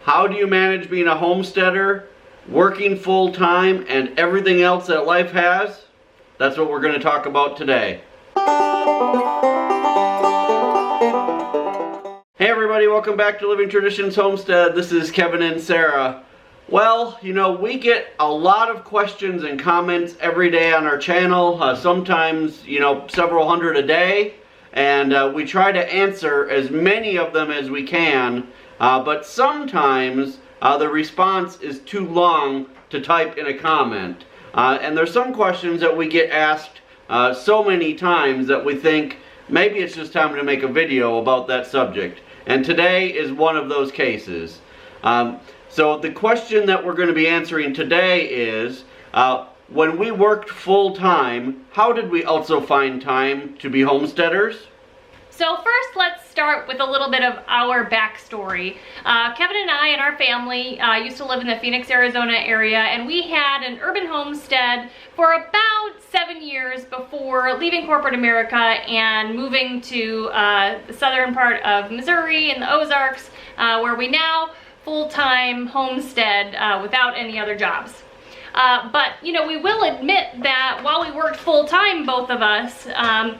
How do you manage being a homesteader, working full-time, and everything else that life has? That's what we're going to talk about today. Hey everybody, welcome back to Living Traditions Homestead. This is Kevin and Sarah. Well, you know, we get a lot of questions and comments every day on our channel, sometimes, you know, several hundred a day, and we try to answer as many of them as we can, but sometimes the response is too long to type in a comment. And there's some questions that we get asked so many times that we think maybe it's just time to make a video about that subject. And today is one of those cases. So the question that we're going to be answering today is, when we worked full-time, how did we also find time to be homesteaders? So first, let's start with a little bit of our backstory. Kevin and I and our family used to live in the Phoenix, Arizona area, and we had an urban homestead for about 7 years before leaving corporate America and moving to the southern part of Missouri in the Ozarks, where we now full-time homestead without any other jobs. But, you know, we will admit that while we worked full-time, both of us,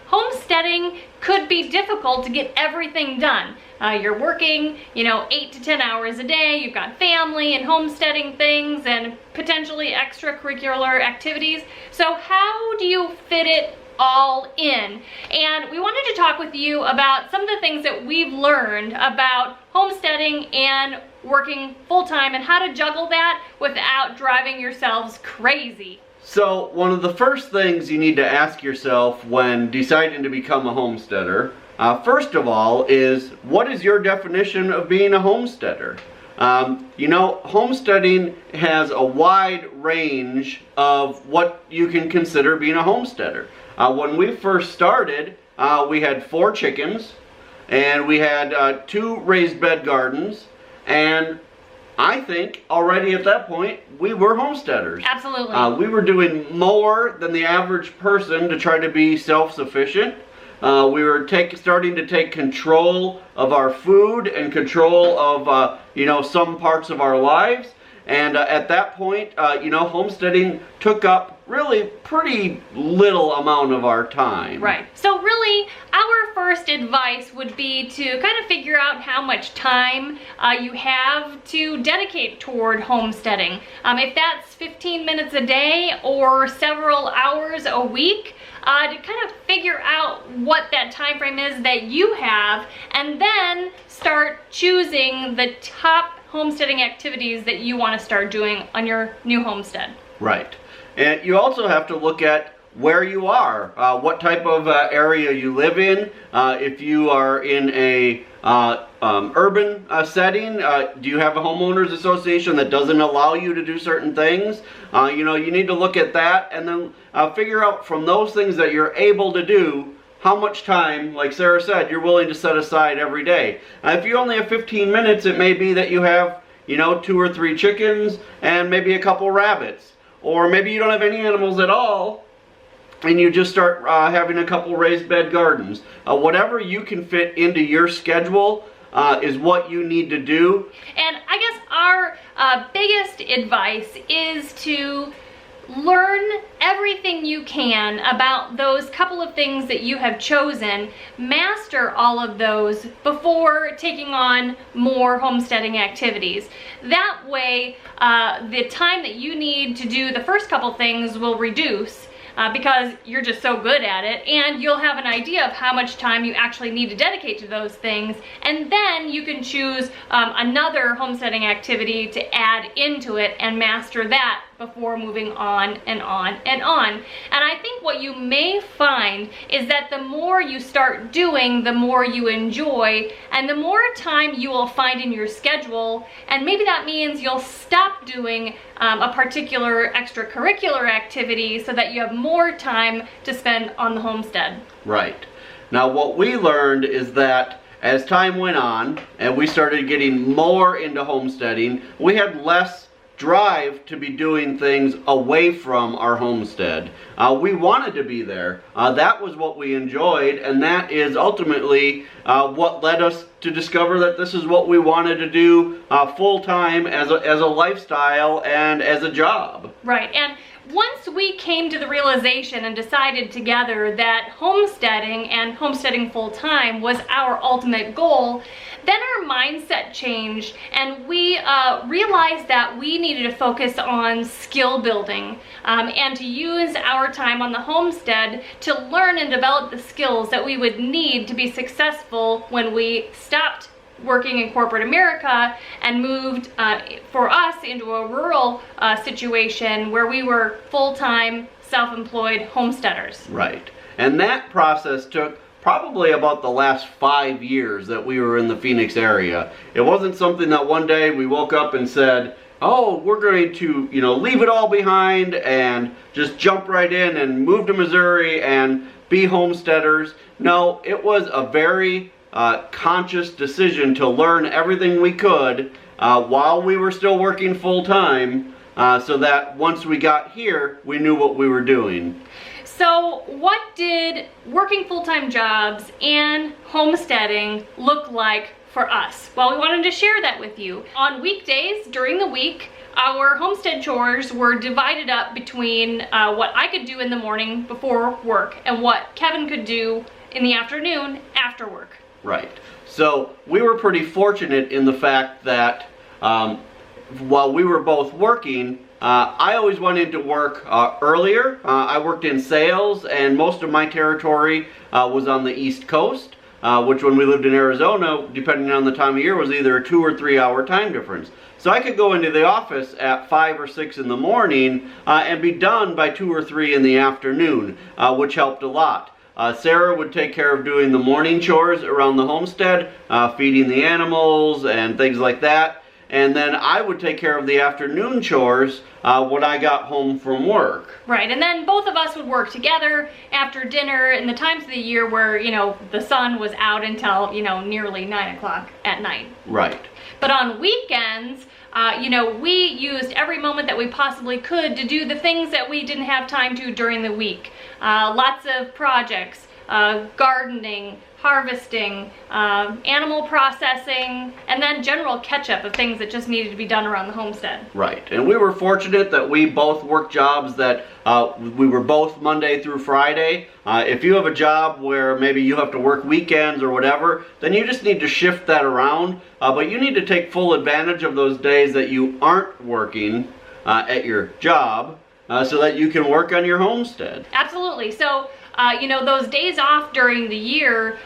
homesteading could be difficult to get everything done. You're working, you know, 8 to 10 hours a day, you've got family and homesteading things and potentially extracurricular activities. So how do you fit it all in? And we wanted to talk with you about some of the things that we've learned about homesteading and working full-time and how to juggle that without driving yourselves crazy. So one of the first things you need to ask yourself when deciding to become a homesteader, first of all, is what is your definition of being a homesteader? You know, homesteading has a wide range of what you can consider being a homesteader. When we first started, we had 4 chickens, and we had 2 raised bed gardens, and I think already at that point we were homesteaders. Absolutely. We were doing more than the average person to try to be self-sufficient. We were starting to take control of our food and control of you know, some parts of our lives. And at that point, you know, homesteading took up really pretty little amount of our time. Right. So really, our first advice would be to kind of figure out how much time you have to dedicate toward homesteading. If that's 15 minutes a day or several hours a week, to kind of figure out what that time frame is that you have, and then start choosing the top homesteading activities that you want to start doing on your new homestead. Right. And you also have to look at where you are, what type of area you live in. If you are in a urban setting, do you have a homeowners association that doesn't allow you to do certain things? You know, you need to look at that and then figure out from those things that you're able to do how much time, like Sarah said, you're willing to set aside every day. If you only have 15 minutes, it may be that you have, you know, 2 or 3 chickens and maybe a couple rabbits. Or maybe you don't have any animals at all and you just start having a couple raised bed gardens. Whatever you can fit into your schedule is what you need to do. And I guess our biggest advice is to learn everything you can about those couple of things that you have chosen. Master all of those before taking on more homesteading activities. That way, the time that you need to do the first couple things will reduce because you're just so good at it, and you'll have an idea of how much time you actually need to dedicate to those things, and then you can choose another homesteading activity to add into it and master that before moving on and on and on. And I think what you may find is that the more you start doing, the more you enjoy, and the more time you will find in your schedule, and maybe that means you'll stop doing a particular extracurricular activity so that you have more time to spend on the homestead. Right. Now what we learned is that as time went on and we started getting more into homesteading, we had less drive to be doing things away from our homestead. We wanted to be there. That was what we enjoyed, and that is ultimately what led us to discover that this is what we wanted to do full-time as a lifestyle and as a job. Right, and once we came to the realization and decided together that homesteading and homesteading full-time was our ultimate goal, then our mindset changed, and we realized that we needed to focus on skill building and to use our time on the homestead to learn and develop the skills that we would need to be successful when we stopped working in corporate America and moved for us into a rural situation where we were full-time self-employed homesteaders. Right, and that process took probably about the last 5 years that we were in the Phoenix area. It wasn't something that one day we woke up and said, oh, we're going to, leave it all behind and just jump right in and move to Missouri and be homesteaders. No, it was a very conscious decision to learn everything we could while we were still working full-time so that once we got here, we knew what we were doing. So what did working full-time jobs and homesteading look like for us? Well, we wanted to share that with you. On weekdays during the week, our homestead chores were divided up between what I could do in the morning before work and what Kevin could do in the afternoon after work. Right. So we were pretty fortunate in the fact that while we were both working, I always went into work earlier. I worked in sales, and most of my territory was on the East Coast, which when we lived in Arizona, depending on the time of year, was either a 2 or 3 hour time difference. So I could go into the office at 5 or 6 in the morning and be done by 2 or 3 in the afternoon, which helped a lot. Sarah would take care of doing the morning chores around the homestead, feeding the animals and things like that. And then I would take care of the afternoon chores when I got home from work. Right, and then both of us would work together after dinner in the times of the year where, the sun was out until, nearly 9 o'clock at night. Right. But on weekends, we used every moment that we possibly could to do the things that we didn't have time to during the week. Lots of projects, gardening, harvesting, animal processing, and then general catch-up of things that just needed to be done around the homestead. Right, and we were fortunate that we both worked jobs that we were both Monday through Friday. If you have a job where maybe you have to work weekends or whatever, then you just need to shift that around, but you need to take full advantage of those days that you aren't working at your job so that you can work on your homestead. Absolutely. So those days off during the year,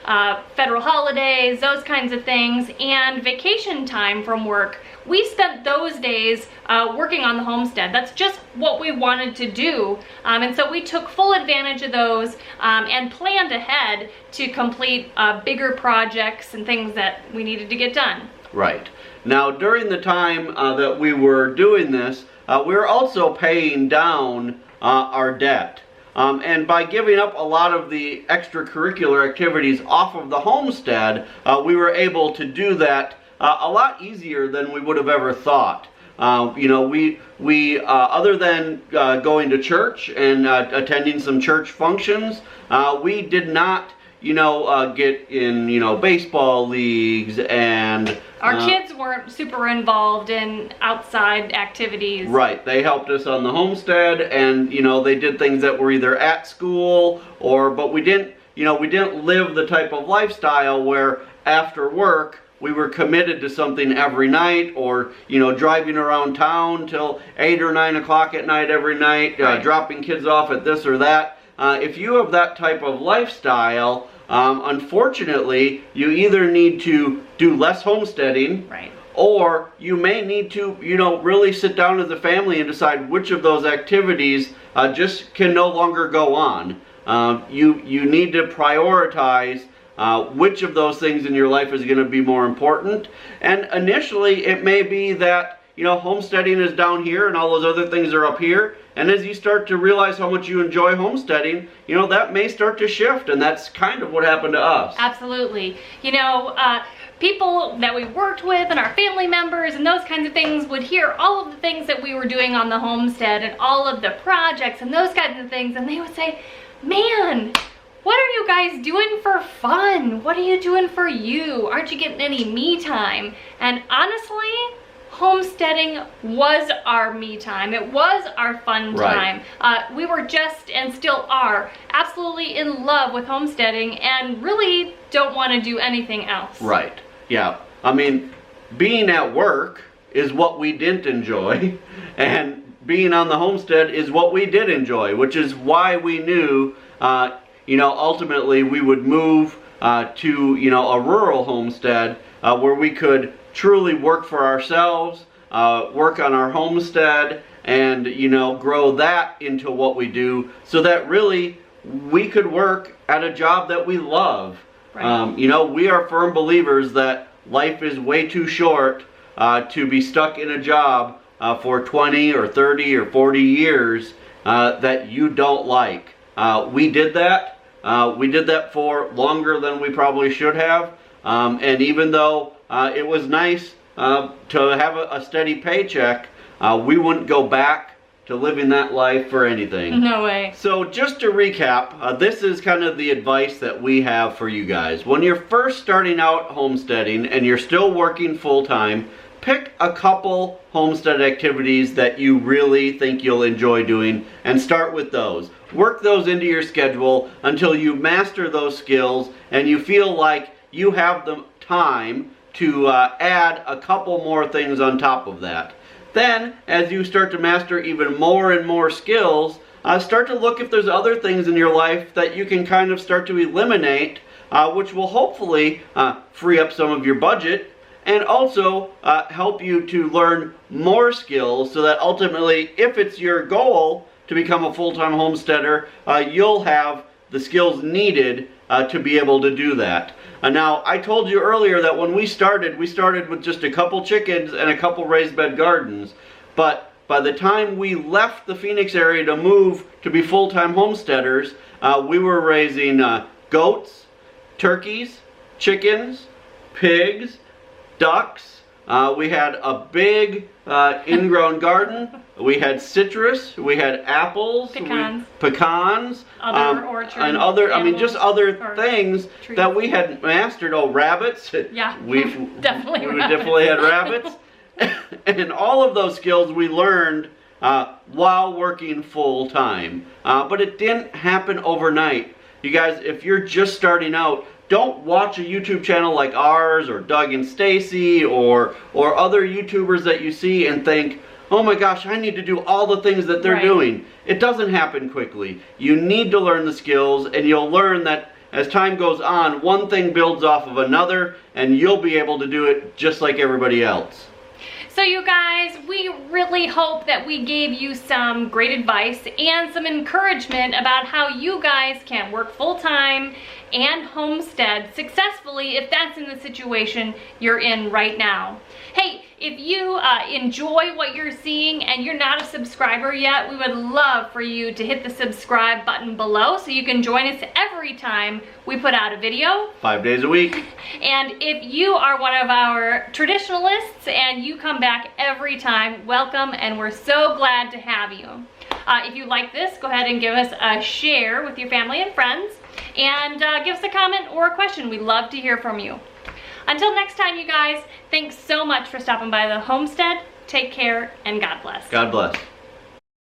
federal holidays, those kinds of things, and vacation time from work, we spent those days working on the homestead. That's just what we wanted to do. And so we took full advantage of those and planned ahead to complete bigger projects and things that we needed to get done. Right. Now, during the time that we were doing this, we were also paying down our debt. And by giving up a lot of the extracurricular activities off of the homestead, we were able to do that a lot easier than we would have ever thought. We other than going to church and attending some church functions, we did not get in, baseball leagues, and our kids weren't super involved in outside activities. Right. They helped us on the homestead, and, they did things that were either at school but we didn't live the type of lifestyle where after work we were committed to something every night, or, driving around town till 8 or 9 o'clock at night every night, right. Dropping kids off at this or that. If you have that type of lifestyle, unfortunately, you either need to do less homesteading, right, or you may need to, really sit down as a family and decide which of those activities just can no longer go on. You need to prioritize which of those things in your life is going to be more important. And initially, it may be that homesteading is down here and all those other things are up here. And as you start to realize how much you enjoy homesteading, that may start to shift. And that's kind of what happened to us. Absolutely. people that we worked with and our family members and those kinds of things would hear all of the things that we were doing on the homestead and all of the projects and those kinds of things, and they would say, man, what are you guys doing for fun? What are you doing for you? Aren't you getting any me time? And honestly, homesteading was our me time. It was our fun time. We were just, and still are, absolutely in love with homesteading and really don't want to do anything else. Right. Yeah. I mean, being at work is what we didn't enjoy, and being on the homestead is what we did enjoy, which is why we knew, you know, ultimately we would move to, you know, a rural homestead where we could truly work for ourselves, work on our homestead, and, you know, grow that into what we do, so that really we could work at a job that we love. Right. You know, we are firm believers that life is way too short to be stuck in a job for 20 or 30 or 40 years that you don't like. We did that. We did that for longer than we probably should have. And even though it was nice to have a steady paycheck, we wouldn't go back to living that life for anything. No way. So just to recap, this is kind of the advice that we have for you guys. When you're first starting out homesteading and you're still working full-time, pick a couple homestead activities that you really think you'll enjoy doing and start with those. Work those into your schedule until you master those skills and you feel like you have the time to add a couple more things on top of that. Then, as you start to master even more and more skills, start to look if there's other things in your life that you can kind of start to eliminate, which will hopefully free up some of your budget and also help you to learn more skills, so that ultimately, if it's your goal to become a full-time homesteader, you'll have the skills needed to be able to do that. Now, I told you earlier that when we started with just a couple chickens and a couple raised bed gardens. But by the time we left the Phoenix area to move to be full-time homesteaders, we were raising goats, turkeys, chickens, pigs, ducks. We had a big ingrown garden. We had citrus. We had apples. Pecans. Other orchards. And other, I mean, just other things trees that we had mastered. Oh, rabbits. Yeah. We definitely had rabbits. And all of those skills we learned while working full time. But it didn't happen overnight. You guys, if you're just starting out, don't watch a YouTube channel like ours or Doug and Stacy or other YouTubers that you see and think, oh my gosh, I need to do all the things that they're doing. It doesn't happen quickly. You need to learn the skills, and you'll learn that as time goes on, one thing builds off of another, and you'll be able to do it just like everybody else. So you guys, we really hope that we gave you some great advice and some encouragement about how you guys can work full-time and homestead successfully if that's in the situation you're in right now. Hey, if you enjoy what you're seeing and you're not a subscriber yet, we would love for you to hit the subscribe button below so you can join us every time we put out a video. 5 days a week. And if you are one of our traditionalists and you come back every time, welcome, and we're so glad to have you. If you like this, go ahead and give us a share with your family and friends, and give us a comment or a question. We'd love to hear from you. Until next time, you guys, thanks so much for stopping by the homestead. Take care, and God bless. God bless.